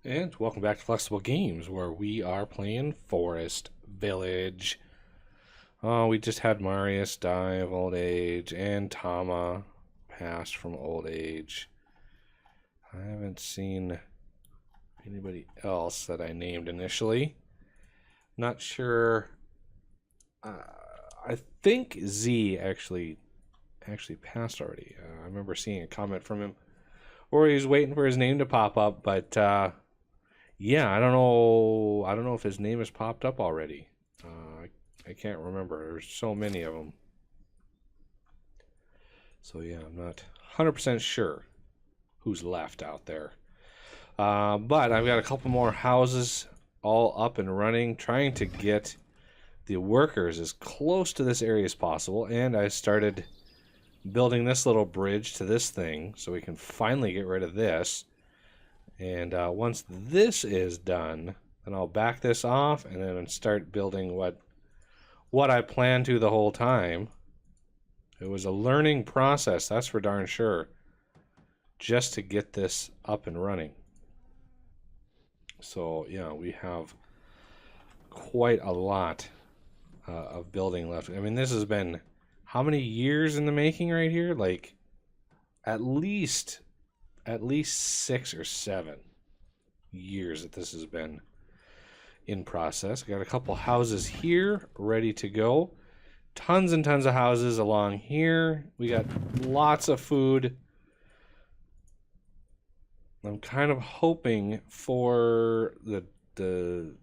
And welcome back to Flexible Games, where we are playing Forest Village. Oh, we just had Marius die of old age, and Tama passed from old age. I haven't seen anybody else that I named initially. Not sure. I think Z actually passed already. I remember seeing a comment from him, or he was waiting for his name to pop up, but yeah, I don't know if his name has popped up already. I can't remember. There's so many of them. So yeah, I'm not 100% sure who's left out there. But I've got a couple more houses all up and running, trying to get the workers as close to this area as possible. And I started building this little bridge to this thing so we can finally get rid of this. And once this is done, then I'll back this off and then start building what I planned to the whole time. It was a learning process, that's for darn sure, just to get this up and running. So yeah, we have quite a lot of building left. I mean, this has been how many years in the making right here? Like at least 6 or 7 years that this has been in process. I got a couple houses here ready to go. Tons and tons of houses along here. We got lots of food. I'm kind of hoping for the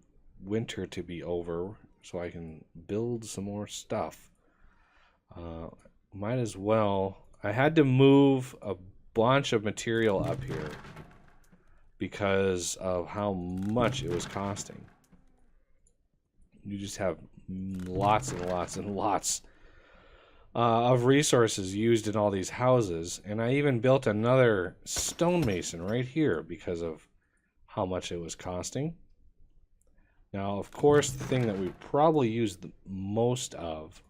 winter to be over so I can build some more stuff. Might as well. I had to move a bunch of material up here because of how much it was costing. You just have lots and lots and lots of resources used in all these houses, and I even built another stonemason right here because of how much it was costing. Now, of course, the thing that we probably use the most of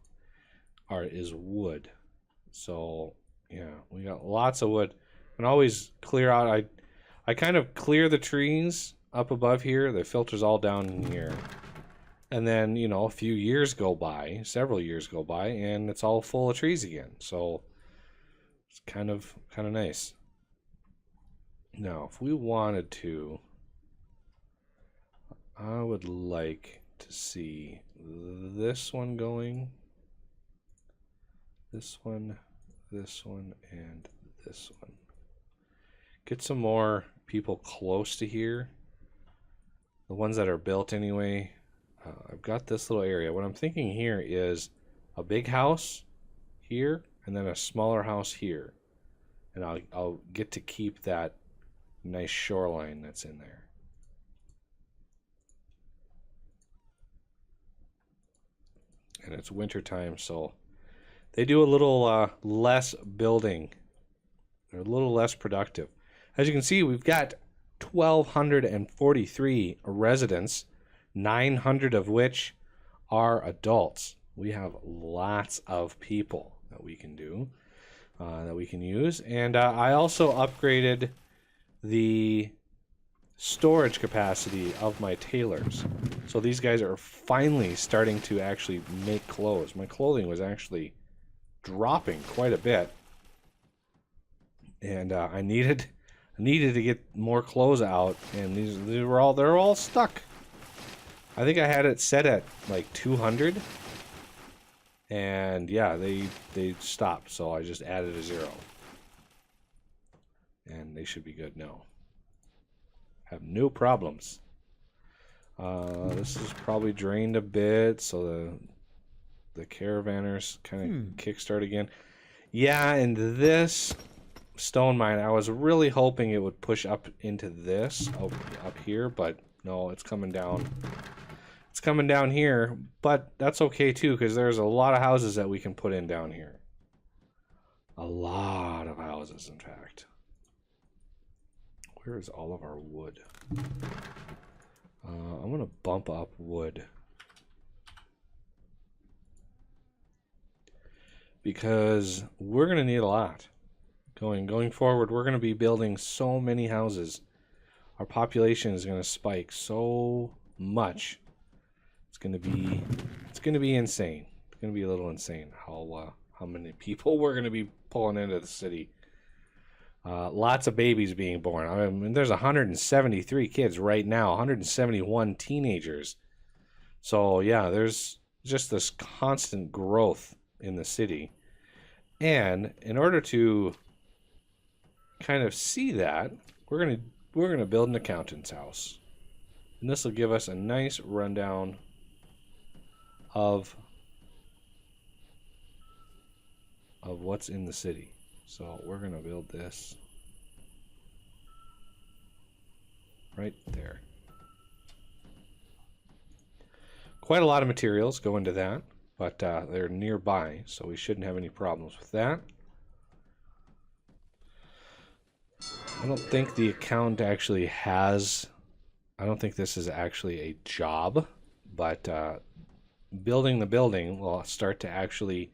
is wood. So yeah, we got lots of wood. And always clear out. I kind of clear the trees up above here. The filter's all down in here. And then, you know, a few years go by, several years go by, and it's all full of trees again. So it's kind of nice. Now, if we wanted to, I would like to see this one going. This one, and this one. Get some more people close to here. The ones that are built anyway. I've got this little area. What I'm thinking here is a big house here and then a smaller house here. And I'll get to keep that nice shoreline that's in there. And it's winter time, so they do a little less building. They're a little less productive. As you can see, we've got 1,243 residents, 900 of which are adults. We have lots of people that we can do, that we can use. And I also upgraded the storage capacity of my tailors. So these guys are finally starting to actually make clothes. My clothing was actually dropping quite a bit. And I needed to get more clothes out, and they're all stuck. I think I had it set at like 200, and yeah, they stopped. So I just added a 0, and they should be good now. Have no problems. This is probably drained a bit, so the caravanners kind of kickstart again. Yeah, and this stone mine, I was really hoping it would push up into this up here, but no, it's coming down. It's coming down here, but that's okay too, because there's a lot of houses that we can put in down here. A lot of houses, in fact. Where is all of our wood? I'm gonna bump up wood because we're gonna need a lot. Going forward, we're going to be building so many houses. our population is going to spike so much. It's going to be insane. It's going to be a little insane how many people we're going to be pulling into the city. Lots of babies being born. I mean, there's 173 kids right now, 171 teenagers. So yeah, there's just this constant growth in the city. And in order to kind of see that, we're gonna build an accountant's house. And this will give us a nice rundown of what's in the city. So we're going to build this right there. Quite a lot of materials go into that, but they're nearby, so we shouldn't have any problems with that. I don't think the account actually has... I don't think this is actually a job, but building the building will start to actually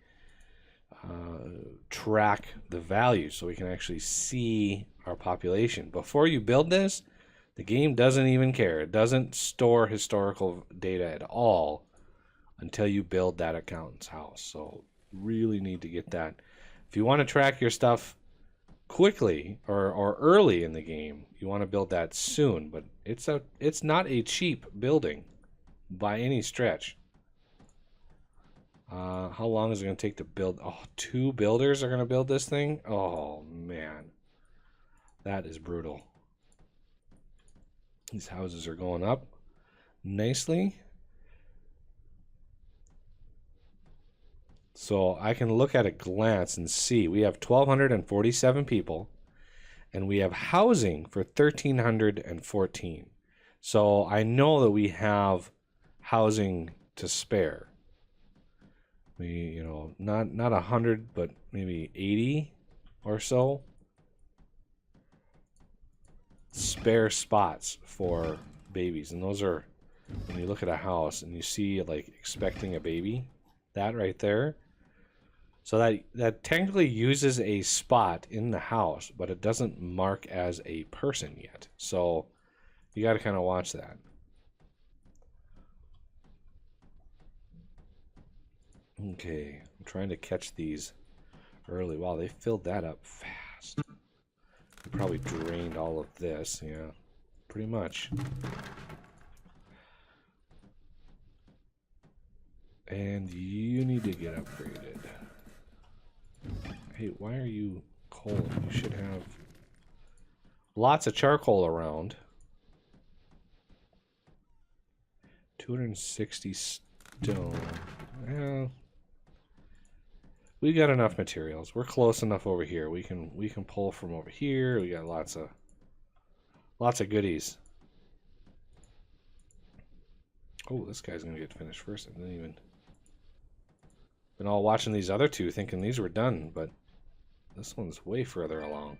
track the values so we can actually see our population. Before you build this, the game doesn't even care. It doesn't store historical data at all until you build that accountant's house. So really need to get that. If you want to track your stuff quickly or early in the game, you want to build that soon, but it's not a cheap building by any stretch. How long is it going to take to build? Oh, 2 builders are going to build this thing? Oh, man. That is brutal. These houses are going up nicely. So I can look at a glance and see we have 1,247 people, and we have housing for 1,314. So I know that we have housing to spare. We, not 100, but maybe 80 or so spare spots for babies. And those are, when you look at a house and you see like expecting a baby, that right there. So that technically uses a spot in the house, but it doesn't mark as a person yet. So you got to kind of watch that. Okay, I'm trying to catch these early. Wow, they filled that up fast. They probably drained all of this, yeah, pretty much. And you need to get upgraded. Hey, why are you coal? You should have lots of charcoal around. 260 stone. Well, we got enough materials. We're close enough over here. We can pull from over here. We got lots of goodies. Oh, this guy's gonna get finished first. I didn't even been all watching these other two thinking these were done, but this one's way further along.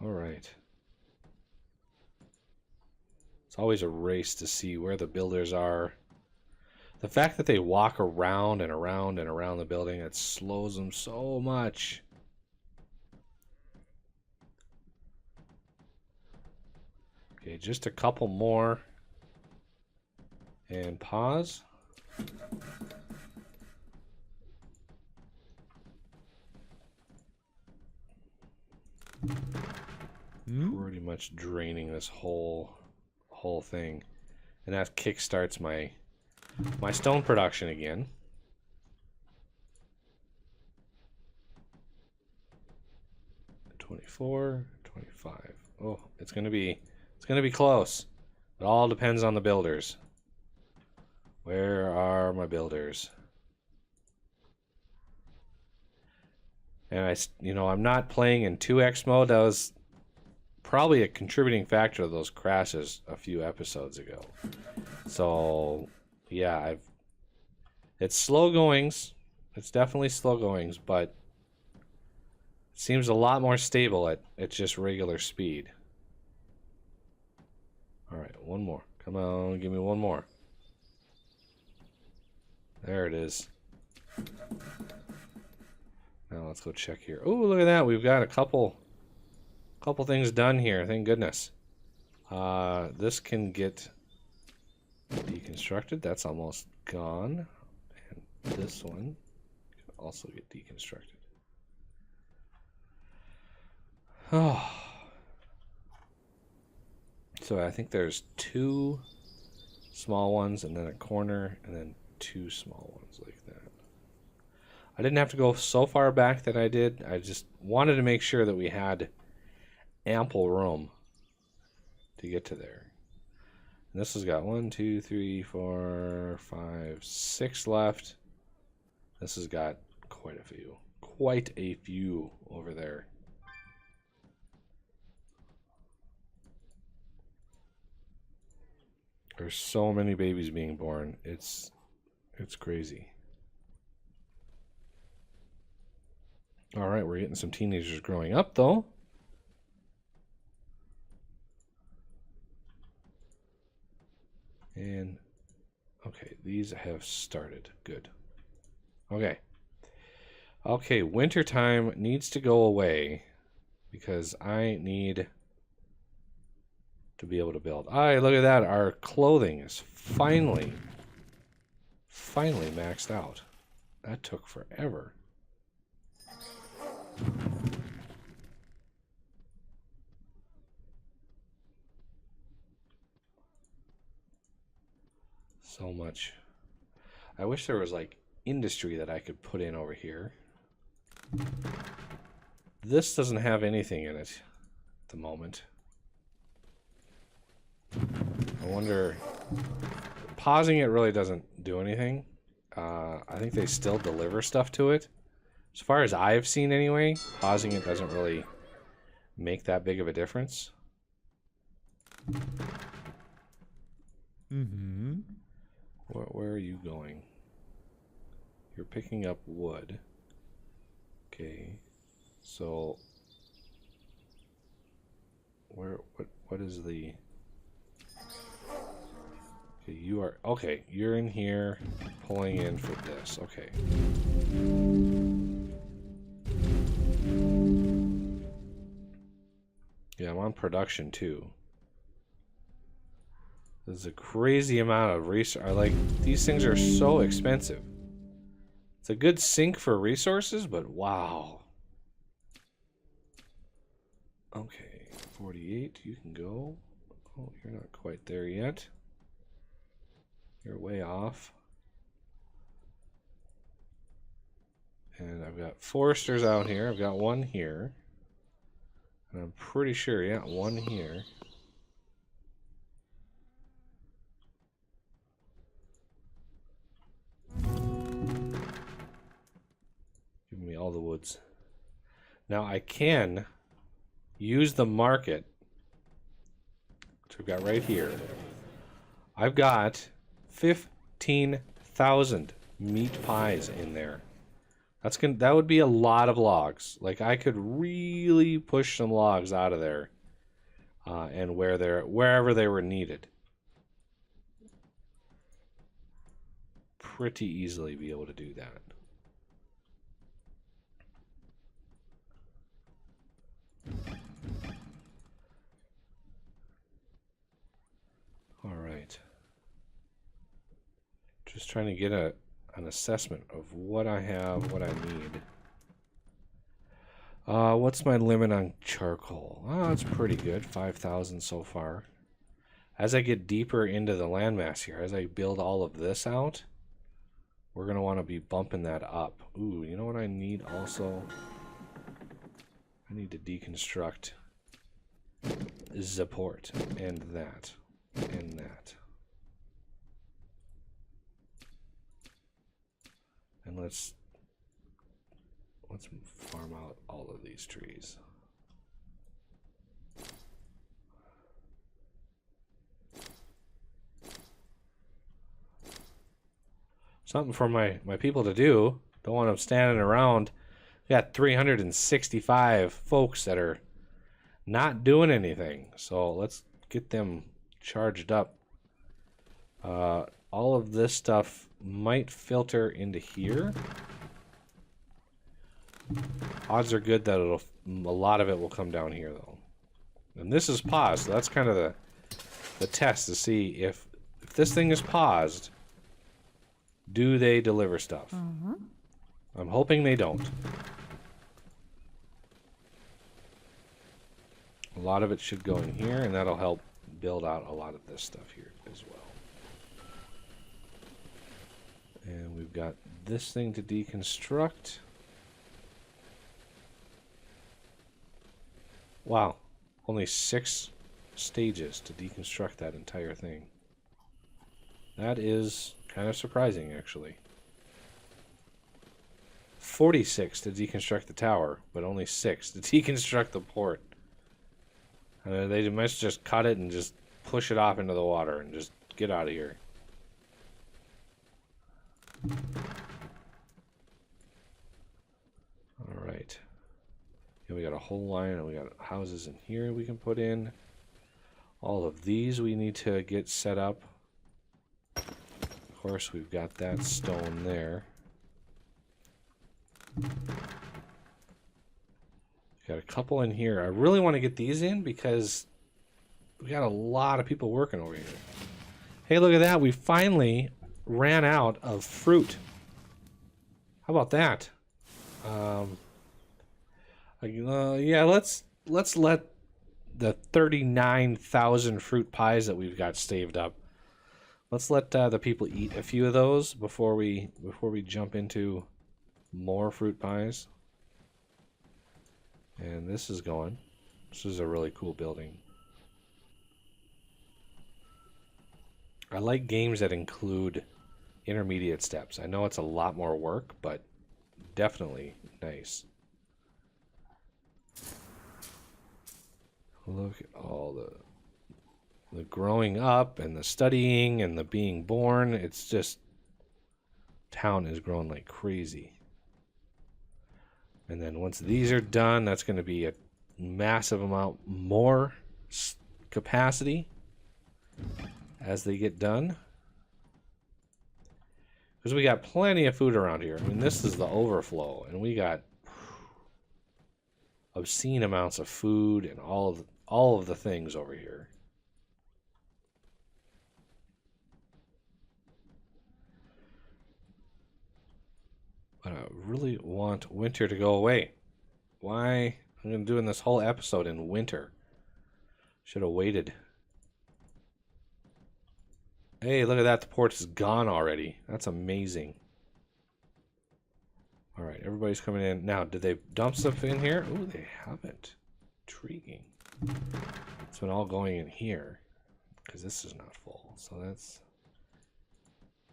All right. It's always a race to see where the builders are. The fact that they walk around and around and around the building, it slows them so much. Okay, just a couple more. And pause. Pretty much draining this whole thing, and that kickstarts my stone production again. 24, 25. Oh, it's gonna be close. It all depends on the builders. Where are my builders? And I'm not playing in 2x mode. That was probably a contributing factor of those crashes a few episodes ago. So yeah, it's slow goings. It's definitely slow goings, but it seems a lot more stable at just regular speed. All right, one more. Come on, give me one more. There it is. Now let's go check here. Oh, look at that. We've got a couple things done here. Thank goodness. This can get deconstructed. That's almost gone. And this one can also get deconstructed. Oh. So I think there's 2 small ones and then a corner and then 2 small ones like that. I didn't have to go so far back that I did. I just wanted to make sure that we had ample room to get to there. And this has got 1, 2, 3, 4, 5, 6 left. This has got quite a few. Quite a few over there. There's so many babies being born. It's crazy. All right, we're getting some teenagers growing up, though. And, okay, these have started. Good. Okay. Okay, wintertime needs to go away because I need to be able to build. All right, look at that. Our clothing is finally maxed out. That took forever. So much. I wish there was like industry that I could put in over here. This doesn't have anything in it at the moment. I wonder, pausing it really doesn't do anything. I think they still deliver stuff to it. As far as I've seen anyway, pausing it doesn't really make that big of a difference. Mm-hmm. Where are you going? You're picking up wood. Okay. So what is the... Okay, you are... Okay, you're in here pulling in for this. Okay. Yeah, I'm on production too. There's a crazy amount of resources. Like, these things are so expensive. It's a good sink for resources, but wow. Okay, 48, you can go. Oh, you're not quite there yet. You're way off. And I've got foresters out here. I've got one here. And I'm pretty sure, yeah, one here. Give me all the woods. Now I can use the market, which we've got right here. I've got 15,000 meat pies in there. That would be a lot of logs. Like, I could really push some logs out of there, and wherever they were needed. Pretty easily be able to do that. All right. Just trying to get an assessment of what I have, what I need. What's my limit on charcoal? Oh, it's pretty good. 5,000 so far. As I get deeper into the landmass here, as I build all of this out, we're going to want to be bumping that up. Ooh, you know what I need also? I need to deconstruct the port, and that, and that. And let's farm out all of these trees. Something for my people to do. Don't want them standing around. We got 365 folks that are not doing anything. So let's get them charged up. All of this stuff might filter into here. Odds are good that a lot of it will come down here, though. And this is paused, so that's kind of the test to see if this thing is paused, do they deliver stuff? I'm hoping they don't. A lot of it should go in here, and that'll help build out a lot of this stuff here as well. And we've got this thing to deconstruct. Wow, only 6 stages to deconstruct that entire thing. That is kind of surprising, actually. 46 to deconstruct the tower, but only 6 to deconstruct the port. They must just cut it and just push it off into the water and just get out of here. All right. Here we got a whole line, and we got houses in here we can put in. All of these we need to get set up. Of course, we've got that stone there. Got a couple in here. I really want to get these in because we got a lot of people working over here. Hey, look at that. We finally ran out of fruit. How about that? Yeah, let's let the 39,000 fruit pies that we've got staved up. Let's let the people eat a few of those before we jump into more fruit pies. And this is going. This is a really cool building. I like games that include intermediate steps. I know it's a lot more work, but definitely nice. Look at all the growing up and the studying and the being born. It's just, town is growing like crazy. And then once these are done, that's going to be a massive amount more capacity as they get done. Because we got plenty of food around here. I mean, this is the overflow, and we got obscene amounts of food and all of the things over here. But I really want winter to go away. Why? I'm doing this whole episode in winter. Should have waited. Hey, look at that. The port is gone already. That's amazing. All right, everybody's coming in. Now, did they dump stuff in here? Ooh, they haven't. Intriguing. It's been all going in here because this is not full. So that's...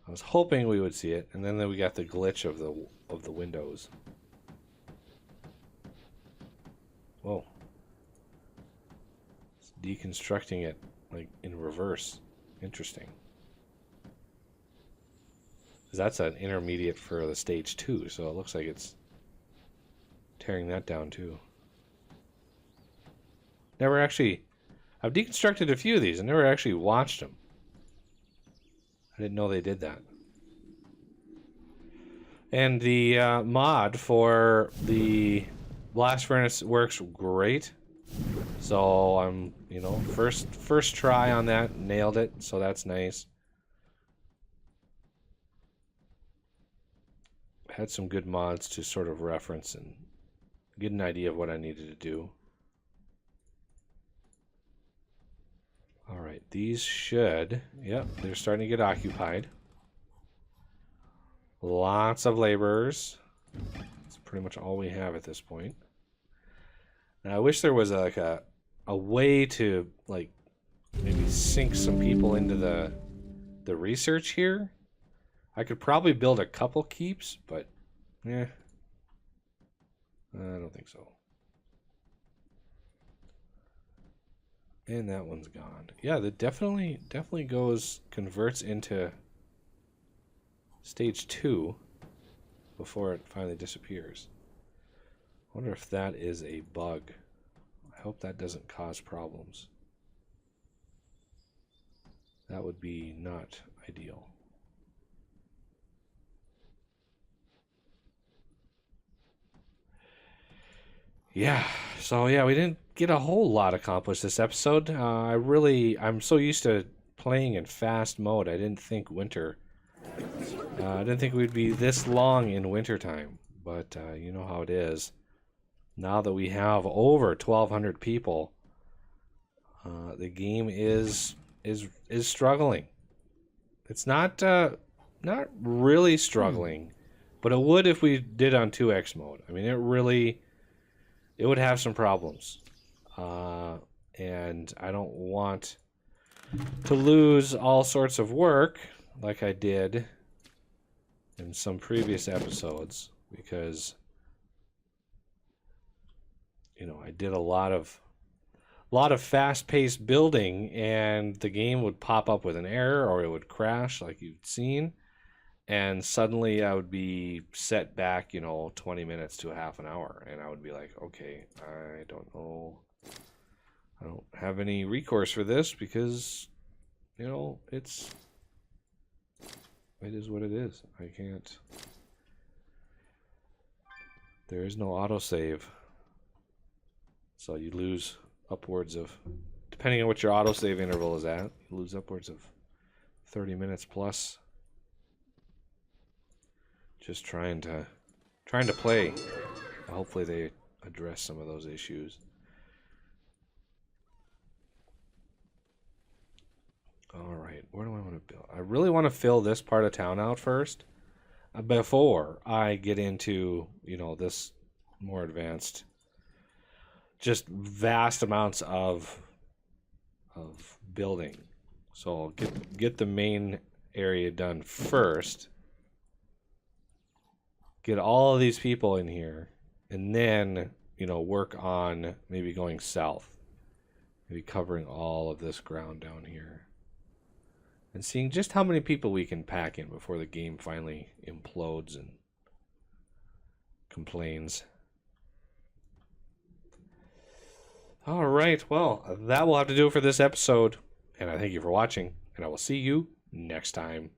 I was hoping we would see it, and then we got the glitch of the windows. Whoa. It's deconstructing it like in reverse. Interesting. Because that's an intermediate for the stage 2, so it looks like it's tearing that down too. Never actually... I've deconstructed a few of these and never actually watched them. I didn't know they did that. And the mod for the blast furnace works great. So I'm, you know, first try on that, nailed it. So that's nice. Had some good mods to sort of reference and get an idea of what I needed to do. All right, these should, yep, they're starting to get occupied. Lots of laborers. That's pretty much all we have at this point. Now, I wish there was like a way to like maybe sink some people into the research here. I could probably build a couple keeps, but I don't think so. And that one's gone. Yeah, that definitely converts into stage 2 before it finally disappears. I wonder if that is a bug. I hope that doesn't cause problems. That would be not ideal. Yeah, so yeah, we didn't get a whole lot accomplished this episode. I'm so used to playing in fast mode. I didn't think I didn't think we'd be this long in wintertime, but you know how it is. Now that we have over 1,200 people, the game is struggling. It's not really struggling, but it would if we did on 2x mode. I mean, it would have some problems, and I don't want to lose all sorts of work like I did in some previous episodes, because you know I did a lot of fast-paced building, and the game would pop up with an error or it would crash like you've seen, and suddenly I would be set back, 20 minutes to a half an hour, and I would be like, okay, I don't know, I don't have any recourse for this because it is what it is. I can't. There is no autosave, so you lose upwards of, depending on what your autosave interval is at, you lose upwards of 30 minutes plus just trying to play. Hopefully they address some of those issues. All right, where do I want to build? I really want to fill this part of town out first before I get into, this more advanced, just vast amounts of building. So I'll get the main area done first. Get all of these people in here, and then, work on maybe going south. Maybe covering all of this ground down here. And seeing just how many people we can pack in before the game finally implodes and complains. All right, well, that will have to do it for this episode. And I thank you for watching, and I will see you next time.